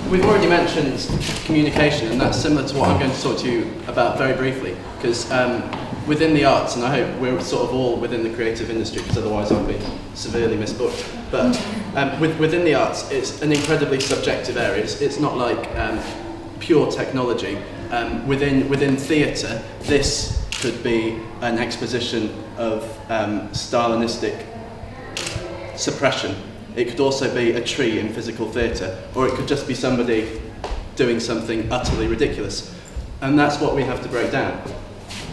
We've already mentioned communication, and that's similar to what I'm going to talk to you about very briefly, because within the arts, and I hope we're sort of all within the creative industry, because otherwise I'll be severely misbooked, but within the arts, it's an incredibly subjective area. It's not like pure technology. Within theatre, this could be an exposition of Stalinistic suppression. It could also be a tree in physical theatre, or it could just be somebody doing something utterly ridiculous. And that's what we have to break down,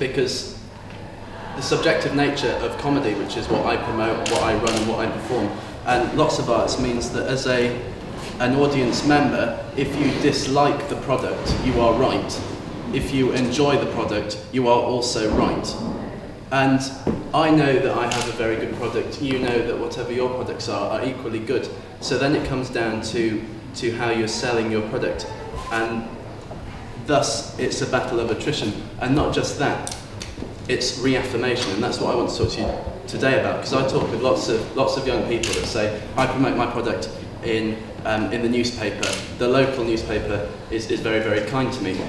because the subjective nature of comedy, which is what I promote, what I run and what I perform, and lots of arts, means that as an audience member, if you dislike the product, you are right. If you enjoy the product, you are also right. And I know that I have a very good product, you know that whatever your products are equally good. So then it comes down to how you're selling your product. And thus, it's a battle of attrition. And not just that, it's reaffirmation. And that's what I want to talk to you today about, because I talk with lots of young people that say, I promote my product in the newspaper. The local newspaper is very, very kind to me.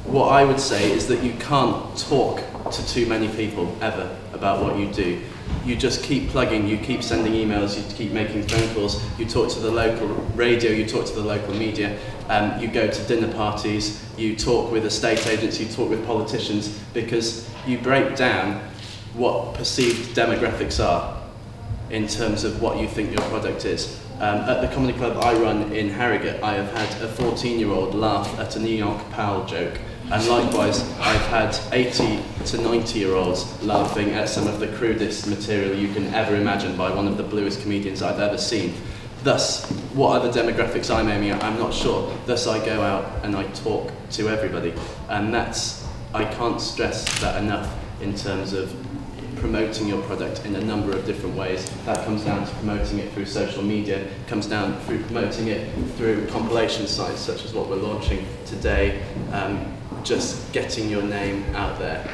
What I would say is that you can't talk to too many people ever about what you do. You just keep plugging, you keep sending emails, you keep making phone calls, you talk to the local radio, you talk to the local media, you go to dinner parties, you talk with estate agents, you talk with politicians, because you break down what perceived demographics are in terms of what you think your product is. At the comedy club I run in Harrogate, I have had a 14-year-old laugh at a New York Pal joke. And likewise, I've had 80 to 90-year-olds laughing at some of the crudest material you can ever imagine by one of the bluest comedians I've ever seen. Thus, what other demographics I'm aiming at, I'm not sure. Thus, I go out and I talk to everybody. And I can't stress that enough in terms of promoting your product in a number of different ways. That comes down to promoting it through social media, comes down through promoting it through compilation sites such as what we're launching today, just getting your name out there.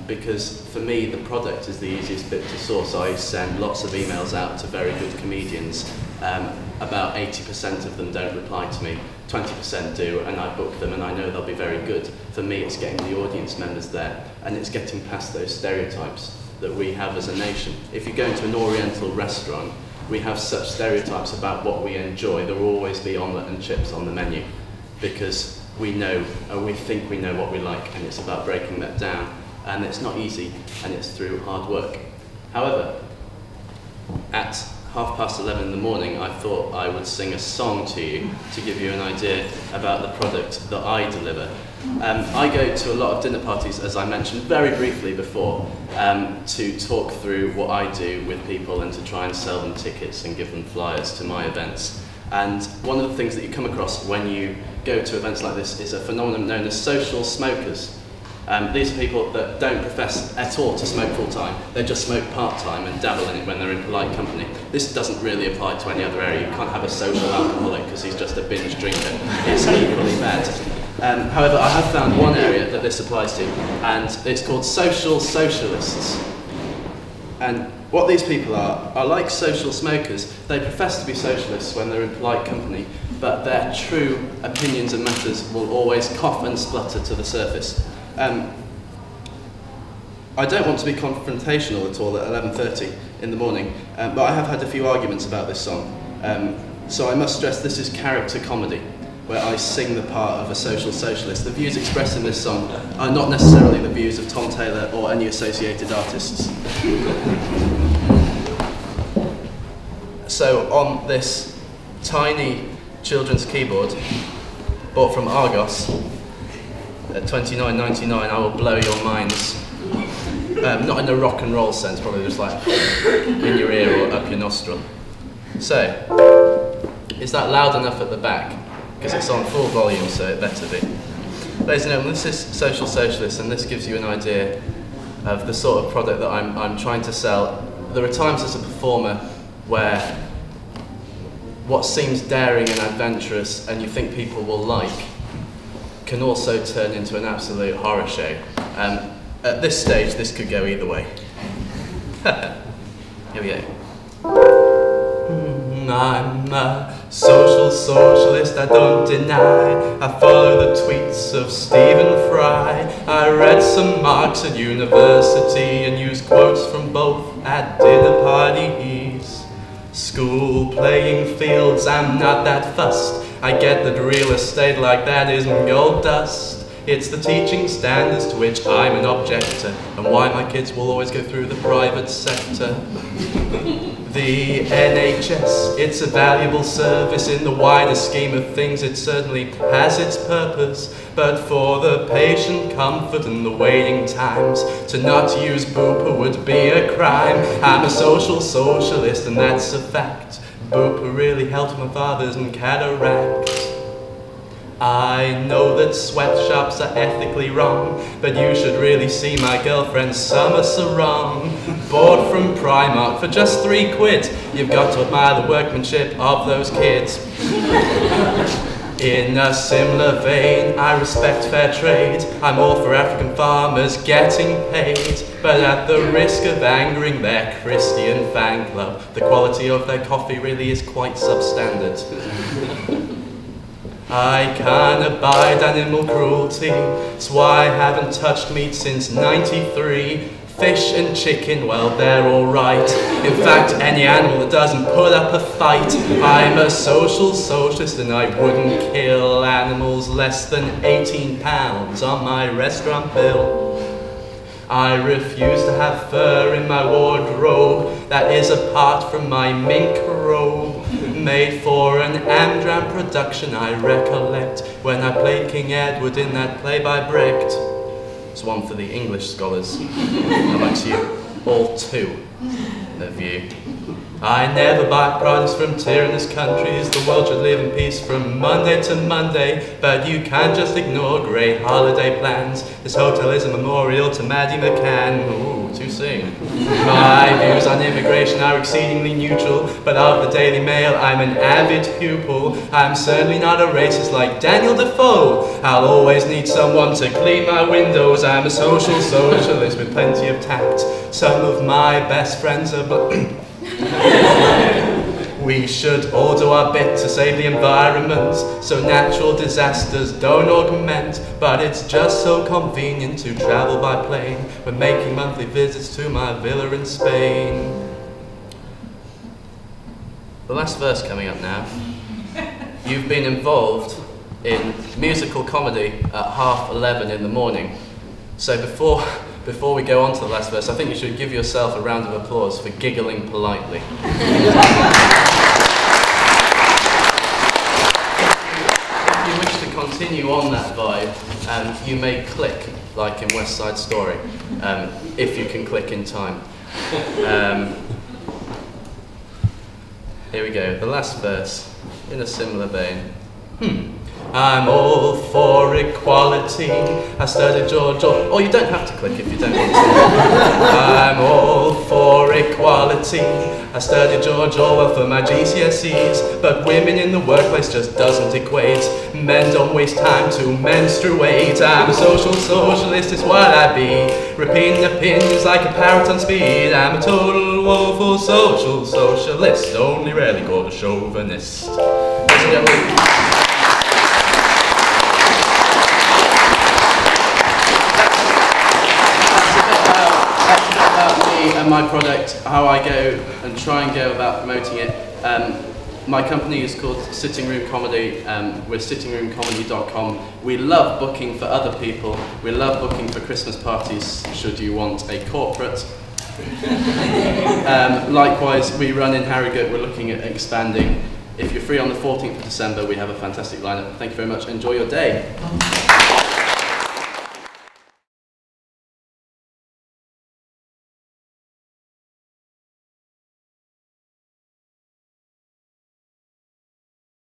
Because for me, the product is the easiest bit to source. I send lots of emails out to very good comedians. About 80% of them don't reply to me, 20% do, and I book them and I know they'll be very good. For me, it's getting the audience members there, and it's getting past those stereotypes that we have as a nation. If you go into an Oriental restaurant, we have such stereotypes about what we enjoy. There will always be omelette and chips on the menu, because we know, or we think we know what we like, and it's about breaking that down. And it's not easy, and it's through hard work. However, at 11:30 in the morning, I thought I would sing a song to you to give you an idea about the product that I deliver. I go to a lot of dinner parties, as I mentioned very briefly before, to talk through what I do with people and to try and sell them tickets and give them flyers to my events. And one of the things that you come across when you go to events like this is a phenomenon known as social smokers. These are people that don't profess at all to smoke full-time. They just smoke part-time and dabble in it when they're in polite company. This doesn't really apply to any other area. You can't have a social alcoholic because he's just a binge drinker. It's equally bad. However, I have found one area that this applies to, and it's called social socialists. And what these people are like social smokers. They profess to be socialists when they're in polite company, but their true opinions and matters will always cough and splutter to the surface. I don't want to be confrontational at all at 11:30 in the morning, but I have had a few arguments about this song. So I must stress this is character comedy, where I sing the part of a social socialist. The views expressed in this song are not necessarily the views of Tom Taylor or any associated artists. So on this tiny children's keyboard, bought from Argos, at $29.99, I will blow your minds. Not in a rock and roll sense, probably just like in your ear or up your nostril. So, is that loud enough at the back? Because it's on full volume, so it better be. Ladies and gentlemen, this is Social Socialist, and this gives you an idea of the sort of product that I'm trying to sell. There are times as a performer where what seems daring and adventurous and you think people will like can also turn into an absolute horror show. At this stage, this could go either way. Here we go. I'm a socialist, I don't deny. I follow the tweets of Stephen Fry. I read some Marx at university and used quotes from both at dinner parties. School playing fields, I'm not that fussed. I get that real estate like that isn't gold dust. It's the teaching standards to which I'm an objector, and why my kids will always go through the private sector. The NHS, it's a valuable service. In the wider scheme of things, it certainly has its purpose. But for the patient comfort and the waiting times, to not use Bupa would be a crime. I'm a socialist, and that's a fact. Bupa really helped my father's cataracts. I know that sweatshops are ethically wrong, but you should really see my girlfriend's summer sarong. Bought from Primark for just £3. You've got to admire the workmanship of those kids. In a similar vein, I respect fair trade. I'm all for African farmers getting paid, but at the risk of angering their Christian fan club, the quality of their coffee really is quite substandard. I can't abide animal cruelty, that's why I haven't touched meat since '93. Fish and chicken, well, they're alright. In fact, any animal that doesn't put up a fight. I'm a socialist and I wouldn't kill animals less than £18 on my restaurant bill. I refuse to have fur in my wardrobe, that is apart from my mink robe. Made for an Amdram production, I recollect, when I played King Edward in that play by Brecht. It's one for the English scholars, amongst you, all two of you. I never buy products from tyrannous countries. The world should live in peace from Monday to Monday, but you can't just ignore great holiday plans. This hotel is a memorial to Maddie McCann. Ooh, too soon. My views on immigration are exceedingly neutral, but of the Daily Mail I'm an avid pupil. I'm certainly not a racist like Daniel Defoe. I'll always need someone to clean my windows. I'm a socialist with plenty of tact. Some of my best friends are We should all do our bit to save the environment, so natural disasters don't augment. But it's just so convenient to travel by plane when making monthly visits to my villa in Spain. The last verse coming up now. You've been involved in musical comedy at 11:30 in the morning. So before we go on to the last verse, I think you should give yourself a round of applause for giggling politely. If you wish to continue on that vibe, you may click, like in West Side Story, if you can click in time. Here we go, the last verse, in a similar vein. I'm all for equality. I studied George Orwell. Oh, you don't have to click if you don't want to. I'm all for equality. I studied George Orwell for my GCSEs, but women in the workplace just doesn't equate. Men don't waste time to menstruate. I'm a socialist, is what I be. Repeating opinions like a parrot on speed. I'm a total woeful socialist, only rarely called a chauvinist. And my product, how I go and try and go about promoting it. My company is called Sitting Room Comedy. We're sittingroomcomedy.com. We love booking for other people. We love booking for Christmas parties, should you want a corporate. Likewise, we run in Harrogate. We're looking at expanding. If you're free on the 14th of December, we have a fantastic lineup. Thank you very much. Enjoy your day.